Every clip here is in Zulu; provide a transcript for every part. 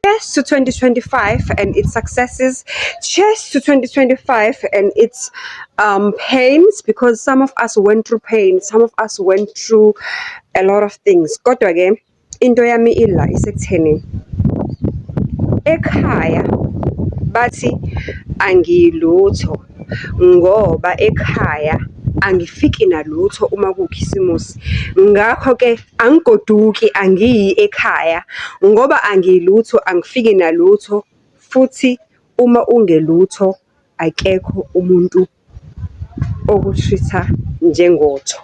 Cheers to 2025 and its successes. Cheers to 2025 and its pains, because some of us went through pain, some of us went through a lot of things. Kodwa ke into yami ila isekutheni ekhaya bathi angilutho ngoba ekhaya angifiki nalutho uma kukhisimusi. Ngakho ke angigoduki, angiyi ekhaya ngoba angilutho, angifiki nalutho, futhi uma ungelutho akekho umuntu okutreat-a njengotho.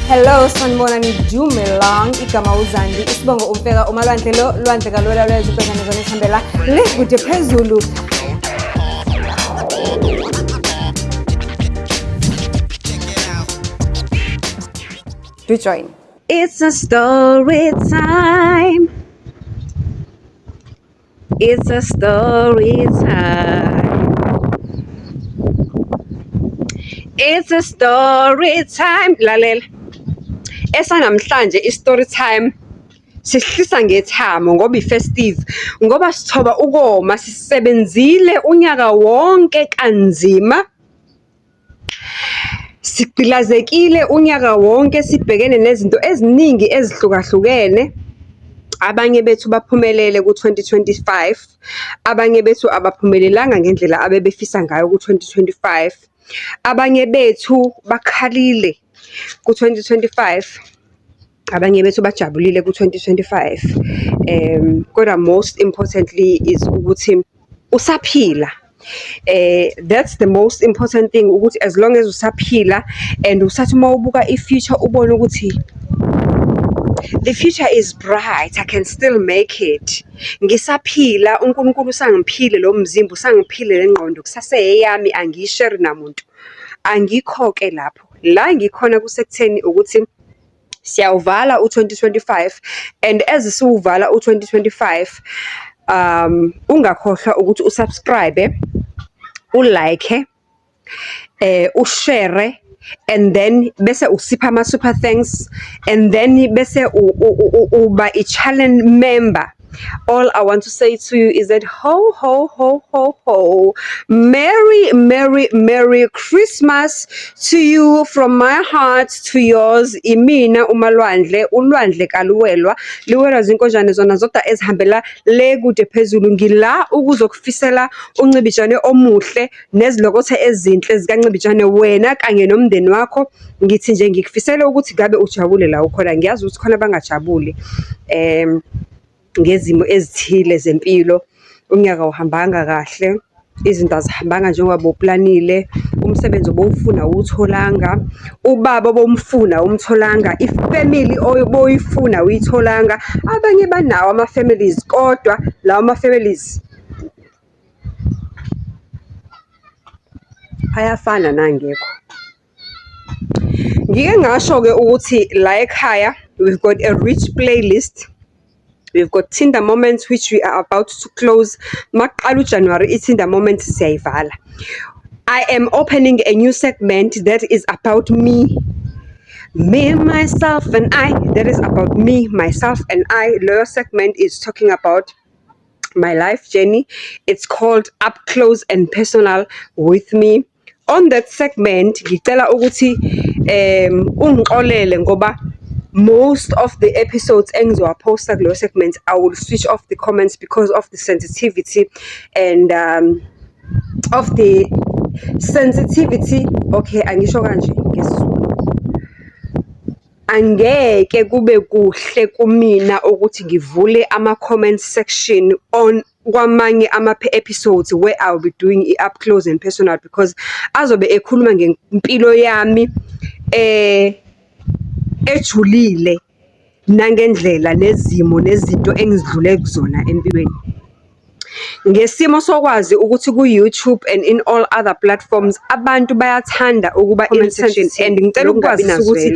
Hello, sanibonani Dumelang, igama uZandi, isibongo umfeka umalwandle lo lwandle kalula lwezibhekane zona esihambela le kude phezulu. Do join. It's a story time. It's a story time. It's a story time. Lalela. Esanamhlanje i-story time sihlisa ngethamo ngoba i-festive, ngoba sithoba ukoma, sisebenzile unyaka wonke kanzima, sigqilazekile unyaka wonke, sibhekene nezinto eziningi ezihlukahlukene. Abanye bethu baphumelele ku-2025, abanye bethu abaphumelelanga ngendlela abebefisa ngayo ku-2025, abanye bethu bakhalile ku-2025, abanye bethu bajabulile ku-2025. Kodwa most importantly is ukuthi usaphila. That's the most important thing, ukuthi as long as usaphila and usathi uma ubuka i-future ubone ukuthi the future is bright, I can still make it. Ngisaphila, uNkulunkulu usangiphile lo mzimba, usangiphile le ngqondo, kusaseyami, angiyishare namuntu. Angikho-ke lapho. La ngikhona kusekutheni ukuthi siyawuvala u-2025, and as siwuvala u-2025 ungakhohlwa ukuthi usubscribe, ulike, ushare, and then bese usipha ama super thanks, and then bese uba i-channel member. All I want to say to you is that ho ho ho ho ho, Merry Christmas to you, from my heart to yours. Imina umalwandle, ulwandle kaluwelwa, liwelwa zinkonjane zona zodwa ezihambela le kude phezulu. Ngila ukuzokufisela uncibijane omuhle nezilokothe ezinhle zikancibijane wena kanye nomndeni wakho. Ngithi nje ngikufisela ukuthi ngabe ujabule la ukhona. Ngiyazi ukuthi khona bangajabuli ngezimo ezithile zempilo, unyaka uhambanga kahle, izinto azihambanga njengoba boplanile, umsebenzi obowufuna uwutholanga, ubaba obomfuna umtholanga, ifamily oboyifuna uyitholanga. Abanye banawo ama-families, kodwa lawo ama-families ayafana nangekho. Ngike ngasho-ke ukuthi la ekhaya we've got a rich playlist. We've got Tinder Moments, which we are about to close. Maqala January, iTinder Moments siyayivala. I am opening a new segment that is about me, myself, and I. That is about me, myself, and I. Lower segment is talking about my life journey. It's called Up Close and Personal with Me. On that segment, ngicela ukuthi ungixolele ngoba most of the episodes engizowaposta kulo segment I will switch off the comments because of the sensitivity and of the sensitivity. Okay, angisho kanje ngesizulu. Angeke kube kuhle kumina ukuthi ngivule ama-comment section on kwamanye ama-episodes where I'll be doing it up close and personal, because azobe ekhuluma ngempilo yami ejulile nangendlela nezimo nezinto engizidlule kuzona empilweni. Ngesimo sokwazi ukuthi ku-YouTube and in all other platforms abantu bayathanda ukuba insensitive, and ngicela ukwazi ukuthi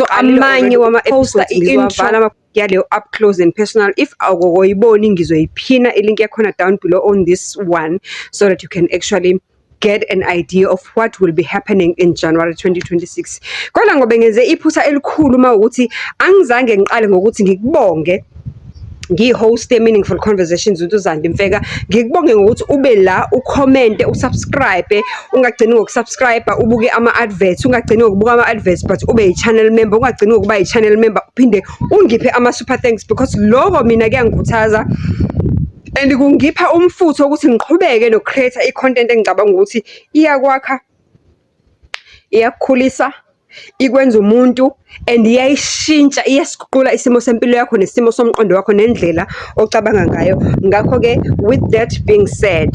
amanye wama-episode ngiwavala yaleyo up close and personal. If awukoyiboni ngizoyiphina ilink yakhona down below on this one so that you can actually get an idea of what will be happening in January 2026. Kodwa ngoba ngenze iphutha elikhulu mawukuthi angizange ngiqale ngokuthi ngikubonge ngihost Meaningful Conversations with uZandi Mfeka, ngikubonge ngokuthi ube la ucommente, usubscribe, ungagcini ngokusubscribe ubuke ama-adverts, ungagcini ngokubuka ama-adverts but ube yi-channel member, ungagcini ngokuba yi-channel member uphinde ungiphe ama-super thanks because lokho mina kuyangikhuthaza and kungipha umfutho ukuthi ngiqhubeke no-create i-content engicabanga ukuthi iyakwakha, iyakukhulisa, ikwenza umuntu and iyayishintsha, iyasiguqula isimo sempilo yakho nesimo somqondo wakho nendlela ocabanga ngayo. Ngakho-ke, with that being said,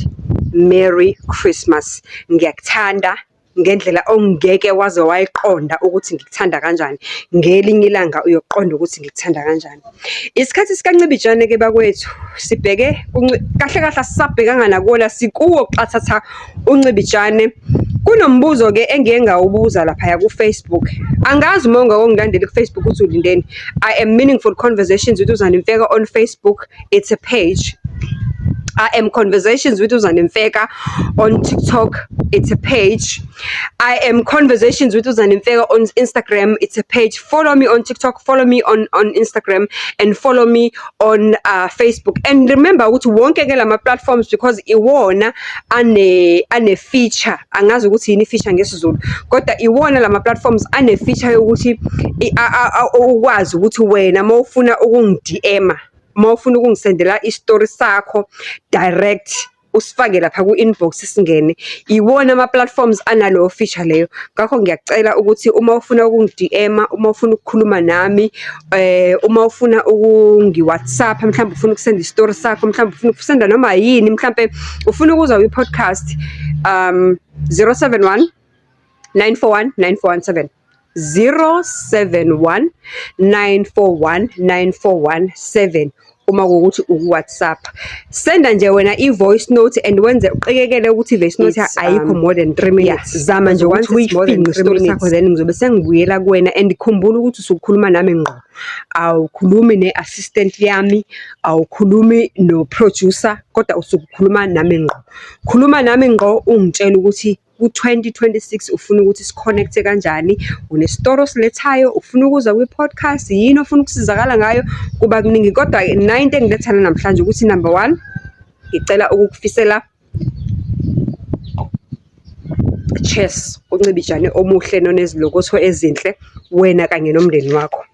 Merry Christmas. Ngiyakuthanda ngendlela ongeke waze wayiqonda ukuthi ngikuthanda kanjani. Ngelinye ilanga uyoqonda ukuthi ngikuthanda kanjani. Isikhathi sikaNcibijane-ke bakwethu, sibheke kahle kahle sisabhekanga nakuona sikuwo xathatha uNcibijane. Kunombuzo-ke engike ngawubuza laphaya ku-Facebook. Angazi uma ungakongilandeli ku-Facebook uthi ulindeni. I am Meaningful Conversations with uZandi Mfeka on Facebook. It's a page. I am Conversations with uZandi Mfeka on TikTok. It's a page. I am Conversations with uZandi Mfeka on Instagram. It's a page. Follow me on TikTok. Follow me on Instagram and follow me on Facebook. And remember ukuthi wonke ke lama platforms because iwona ane feature. Angazi ukuthi yini feature ngesizulu. Kodwa iwona lama platforms ane feature yokuthi ukwazi ukuthi wena mawufuna ukungi-DM, mawufuna ukungisendela i-story sakho direct usifake lapha ku-inbox singene, iwona ama-platforms analowo feature leyo. Ngakho ngiyakucela ukuthi uma ufuna ukungi-DM, uma ufuna ukukhuluma nami, uma ufuna ukungi-WhatsApp, mhlawumbe ufuna ukusenda i-story sakho, mhlawumbe ufuna ukusenda noma yini, mhlawumbe ufuna ukuzwa kwi-podcast, 071 941 9417 071 941 9417. Uma kuwukuthi uku-WhatsApp, senda nje wena i-voice note and wenze uqikekele ukuthi i-voice note ayikho more than 3 minutes. Zama nje ukuthi uyifinqe i-story sakho then ngizobe sengibuyela kuwena and khumbula ukuthi usukhuluma nami ngqo. Awukhulumi ne-assistant yami, awukhulumi no-producer, kodwa usukhuluma nami ngqo. Khuluma nami ngqo ungitshela ukuthi ku-2026 ufuna ukuthi sikhonekthe kanjani, unesitoro osilethayo, ufuna ukuza kwi-podcast, yini ofuna ukusizakala ngayo, kuba kuningi. Kodwa 9 engilethana namhlanje ukuthi number 1, ngicela ukukufisela cheers uNcibijane omuhle nonezilokotho ezinhle wena kanye nomndeni wakho.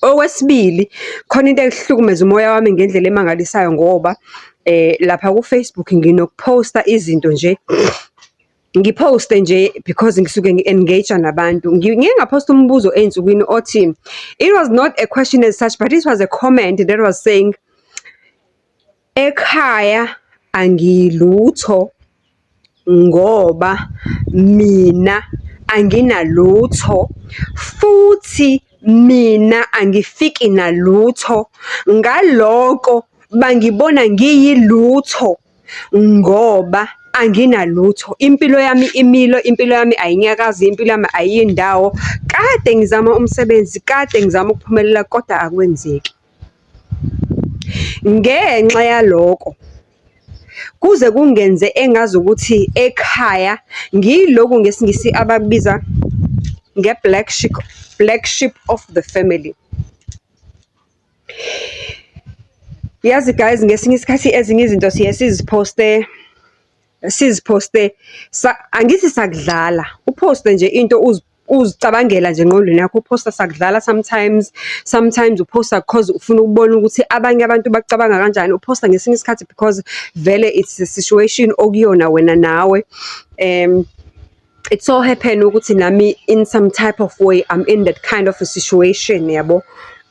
Okwesibili, khona into ehlukumeza umoya wami ngendlela emangalisayo ngoba lapha ku-Facebook nginokuposta izinto nje, ngiposte nje because ngisuke ngi-engage nabantu. Ngike ngaposta umbuzo ensukwini othi, it was not a question as such but it was a comment that was saying, ekhaya angilutho ngoba mina anginalutho futhi mina angifiki nalutho, ngaloko bangibona ngiyilutho ngoba anginalutho. Impilo yami imilo, impilo yami ayinyakazi, impilo yami ayindawo. Kade ngizama umsebenzi, kade ngizama ukuphumelela kodwa akwenzeki. Ngenxa yaloko kuze kungenze engazi ukuthi ekhaya ngiloko ngesingisi ababiza nge-black sheep of the family. Yazi guys, ngesinye isikhathi ezinye izinto siye siziposte angithi sakudlala, uposte nje into uzicabangela nje engqondweni yakho, uposta sakudlala. Sometimes uposta because ufuna ukubona ukuthi abanye abantu bacabanga kanjani, uposta ngesinye isikhathi because vele it's a situation okuyona wena nawe. It so happen ukuthi nami in some type of way I'm in that kind of a situation, yabo.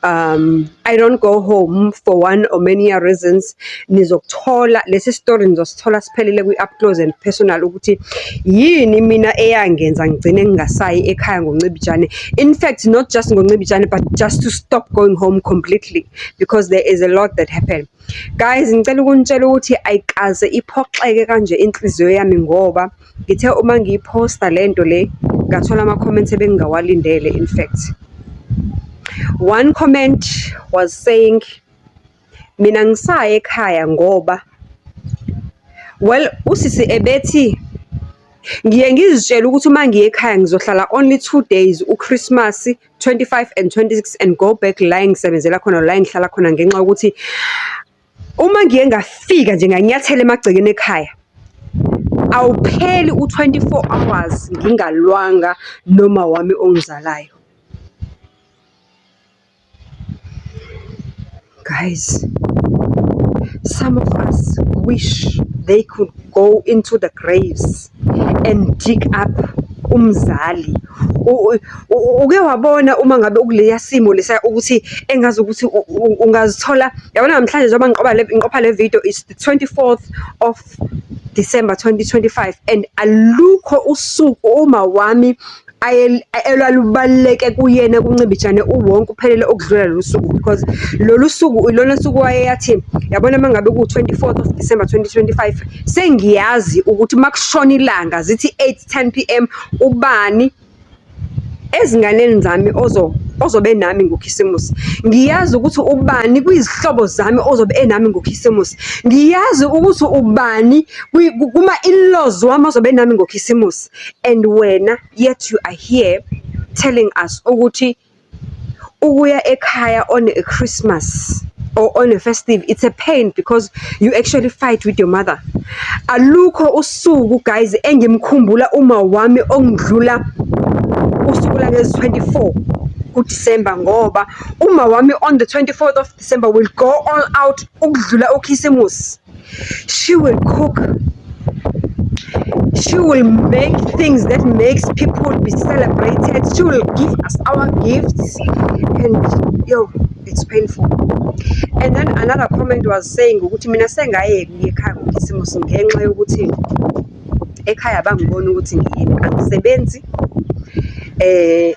I don't go home for one or many reasons. Nizokuthola lesi story nizosithola siphelele kwi-up close and personal ukuthi yini mina eyangenza ngigcine ngingasayi ekhaya ngoNcibijane. In fact, not just ngoNcibijane but just to stop going home completely because there is a lot that happened. Guys, ngicela ukunitshela ukuthi ayikaze iphoxeke kanje inhliziyo yami ngoba ngithe uma ngiyiposta lento le ngathola ama-comments ebengingawalindele. In fact, one comment was saying mina ngisaya ekhaya ngoba, well, usisi ebethi Ngiye ngizitshela ukuthi uma ngiye ekhaya ngizohlala only 2 days, uChristmas 25 and 26, and go back la engisebenzela khona la engihlala khona, ngenxa yokuthi uma ngiye ngafika nje nganyathela emagcekeni ekhaya awupheli u-24 hours ngingalwanga noma wami ongizalayo. Guys, some of us wish they could go into the graves and dig up umzali. Uke wabona uma ngabe ukuleya simo lesa ukuthi engazi ukuthi ungazithola, yabona namhlanje njengoba ngiqopha le video is the 24th of December 2025, and alukho usuku uma wami elalubaluleke kuyena kuncibijane uwonke uphelele okudlula lolu suku, because lolu suku ilona suku wayeyathi yabona mangabe ku 24th of December 2025 sengiyazi ukuthi makushona ilanga zithi 8:10 PM ubani ezinganeni zami ozobe nami ngoKhisimusi. Ngiyazi ukuthi ubani kuyizihlobo zami ozobe enami ngoKhisimusi. Ngiyazi ukuthi ubani kuma in-laws wami ozobe nami ngoKhisimusi. And wena yet you are here telling us ukuthi ukuya ekhaya on a Christmas or on a festive, it's a pain because you actually fight with your mother. Alukho usuku guys engimkhumbula uma wami ongidlula usuku langezi 24 kuDisemba, ngoba uma wami on the 24th of December will go all out ukudlula uKhisimusi. She will cook, she will make things that makes people be celebrated, she will give us our gifts, and it's painful. And then another comment was saying ukuthi mina sengayeke ukuya ekhaya ngoKhisimusi ngenxa yokuthi ekhaya bangibona ukuthi ngiyini, angisebenzi,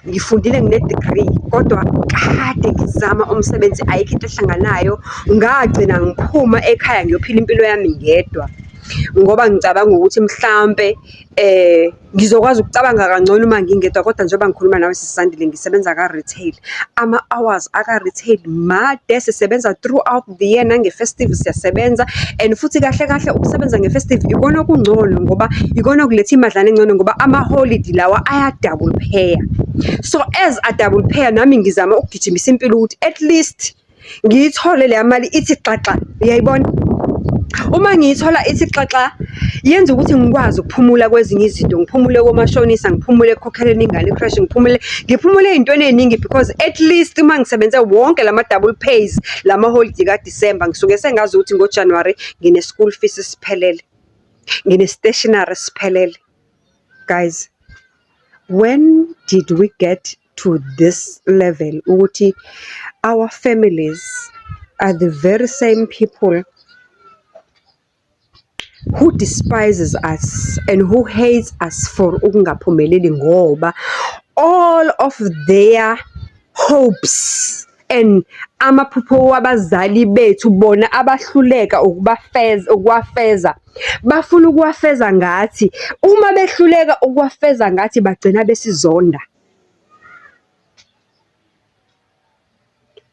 ngifundile ngine-degree kodwa kade ngizama umsebenzi ayikho into ehlanganayo, ngagcina ngiphuma ekhaya ngiyophila impilo yami ngedwa, ngoba ngicabanga ukuthi mhlambe ngizokwazi ukucabanga kangcono uma ngingedwa. Kodwa njengoba ngikhuluma nawe sisandile, ngisebenza ka-retail, ama-hours aka-retail made, sisebenza throughout the year, nange-festive siyasebenza, and futhi kahle kahle ukusebenza nge-festive ikona kungcono ngoba ikona kuletha imadlana engcono, ngoba ama-holiday lawa aya-double pair. So as a double pair nami ngizama ukugijimisa impilo ukuthi at least ngiyithole leya mali ithi xaxa, uyayibona? Uma ngiyithola ithi xaxa yenza ukuthi ngikwazi ukuphumula kwezinye izinto, ngiphumule komashonisa, ngiphumule ekhokheleni ingane i-crash, ngiphumule ey'ntweni ey'ningi, because at least uma ngisebenze wonke lama double pays lama holiday kaDisemba ngisuke sengazi ukuthi ngoJanuary ngine school fees siphelele, ngine stationery siphelele. Guys, when did we get to this level ukuthi our families are the very same people who despises us and who hates us for ukungaphumeleli, ngoba all of their hopes and amaphupho wabazali bethu bona abahluleka ukuwafeza, bafuna ukuwafeza ngathi. Uma behluleka ukuwafeza ngathi bagcina besizonda.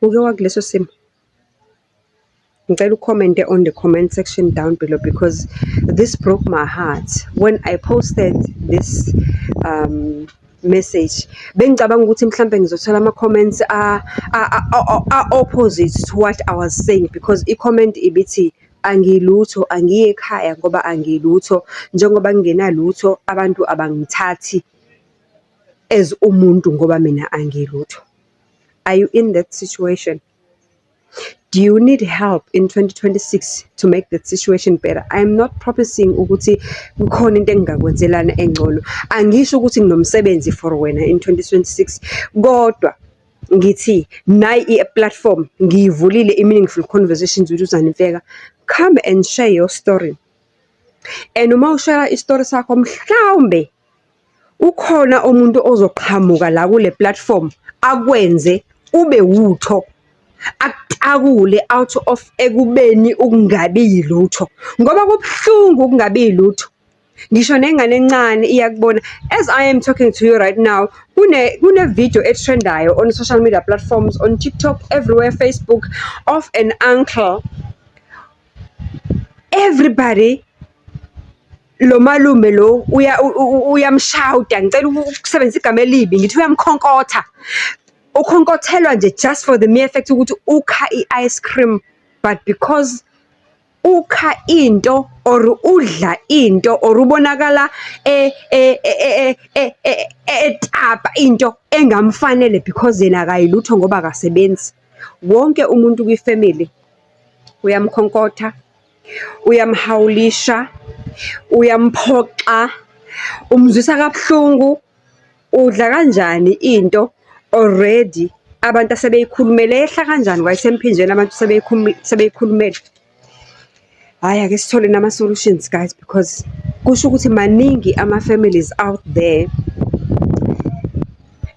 Uke wakuleso simo? Ngicela ucommente on the comment section down below, because this broke my heart when I posted this message. Bengicabanga ukuthi mhlambe ngizothola ama-comments opposite to what I was saying, because i-comment ibithi angilutho, angiye ekhaya ngoba angilutho, njengoba ngingenalutho abantu abangithathi as umuntu ngoba mina angilutho. Are you in that situation? Do you need help in 2026 to make that situation better? I am not promising ukuthi kukhona into engingakwenzelana engcono. Angisho ukuthi nginomsebenzi for wena in 2026. Kodwa ngithi nayi i-platform ngiyivulile i-meaningful conversations with uZani Mfeka. Come and share your story. And uma ushare istory sakho, mhlawumbe ukhona umuntu ozoqhamuka la kule platform akwenze ube utho, akutakule out of ekubeni ukungabi yilutho, ngoba kubhlungu ukungabi yilutho. Ngisho nengane encane iyakubona. As I am talking to you right now, kune video etrendayo on social media platforms, on TikTok, everywhere, Facebook, of an uncle. Everybody lo malume lo uyamshawuta, ngicela ukusebenzisa igama elibi, ngithi uyamkhonkotha. Ukhonkothelwa nje just for the mere fact ukuthi ukha i-ice cream, but because ukha into or udla into or ubonakala etapa into engamfanele because yena akayilutho ngoba akasebenzi. Wonke umuntu kwifamily uyamkhonkotha, uyamhawulisha, uyamphoxa, umzwisa kabuhlungu. Udla kanjani into already abantu asebeyikhulumele, ehla kanjani kwayisemphinjeni abantu sebeyikhulumele? Hhayi, ake sithole nama-solutions guys, because kusho ukuthi maningi ama-families out there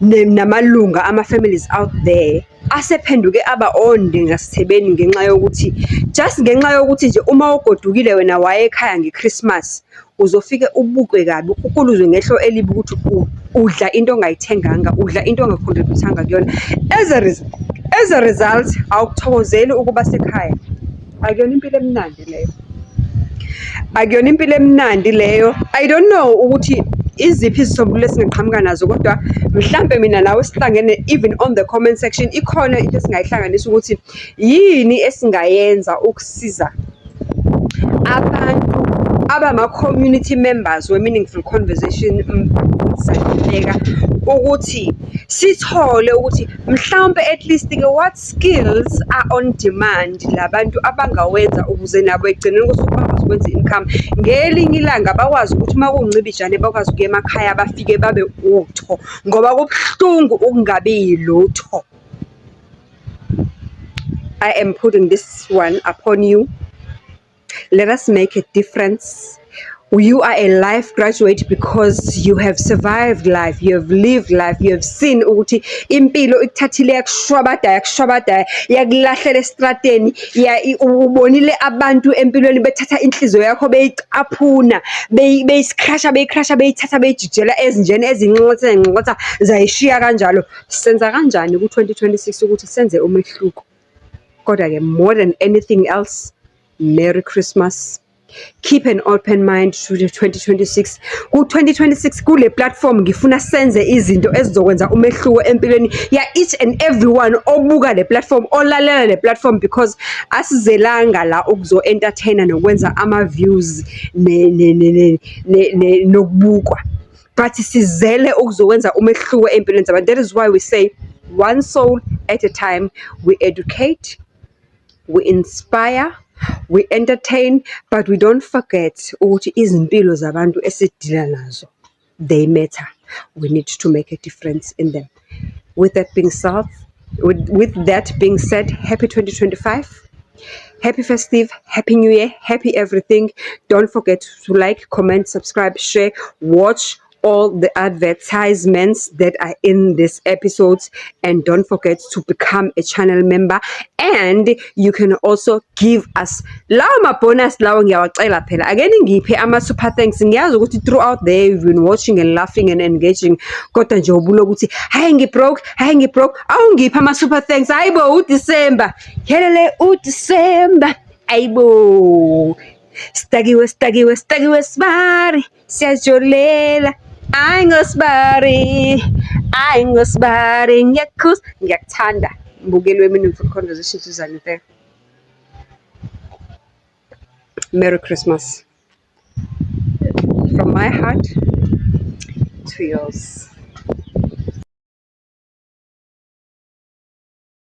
namalunga ama-families out there asephenduke aba onde ngasithebeni ngenxa yokuthi nje uma ugodukile wena waye ekhaya ngeChristmas uzofike ubukwe kabi, ukuluzwe ngehlo elibi ukuthi udla into ongayithenganga, udla into ongacontribute-anga kuyona. As a result awukuthokozeli ukuba sekhaya. Akuyona impilo emnandi leyo. Akuyona impilo emnandi leyo. I don't know ukuthi iziphi izisombululo esingaqhamuka nazo, kodwa mhlampe mina nawe sihlangene even on the comment section ikhona into esingayihlanganisa ukuthi yini esingayenza ukusiza abantu abama-community members we-Meaningful Conversation Mzansileka, ukuthi sithole ukuthi mhlawumpe at least-ke what skills are on demand labantu abangawenza ukuze nabo ekugcineni kosuku bakwazi ukwenza i-income. Ngelinye ilanga bakwazi ukuthi uma kuwuncibijane bakwazi ukuya emakhaya bafike babe utho, ngoba kubuhlungu ukungabi yilutho. I am putting this one upon you. Let us make a difference. You are a life graduate because you have survived life, you have lived life, you have seen ukuthi impilo ikuthathile yakushwabada yakulahlela estrateni, ubonile abantu empilweni bethatha inhliziyo yakho beyicaphuna, beyiscrasha beyithatha beyijijela ezinjeni ezinxonxotha zayishiya kanjalo. Senza kanjani ku-2026 ukuthi senze umehluko? Kodwa-ke more than anything else, Merry Christmas. Keep an open mind to the 2026. Ku-2026 kule platform ngifuna senze izinto ezizokwenza umehluko empilweni ya each and everyone obuka le platform, olalela le platform, because asizelanga la ukuzo-entertaina nokwenza ama-views nokubukwa, but sizele ukuzokwenza umehluko empilweni zabantu. That is why we say one soul at a time. We educate, we inspire, we entertain, but we don't forget ukuthi izimpilo zabantu esidila nazo, they matter. We need to make a difference in them. With that being said, happy 2025, happy festive, happy new year, happy everything. Don't forget to like, comment, subscribe, share, watch all the advertisements that are in these episodes, and don't forget to become a channel member. And you can also give us lawo ma-bonus lawo ngiyawacela phela. Again ngiphe ama-super thanks. Ngiyazi ukuthi throughout there you've been watching and laughing and engaging, kodwa nje ubulo ukuthi hayi ngibroke awungiphe ama-super thanks. Hayibo uDecember helele uDecember, ayibo stakiwe sibari siyajolela. Ayi ngosibari ngiyakuthanda mbukeli we-Meaningful Conversations uzaniphe. Merry Christmas from my heart to yours.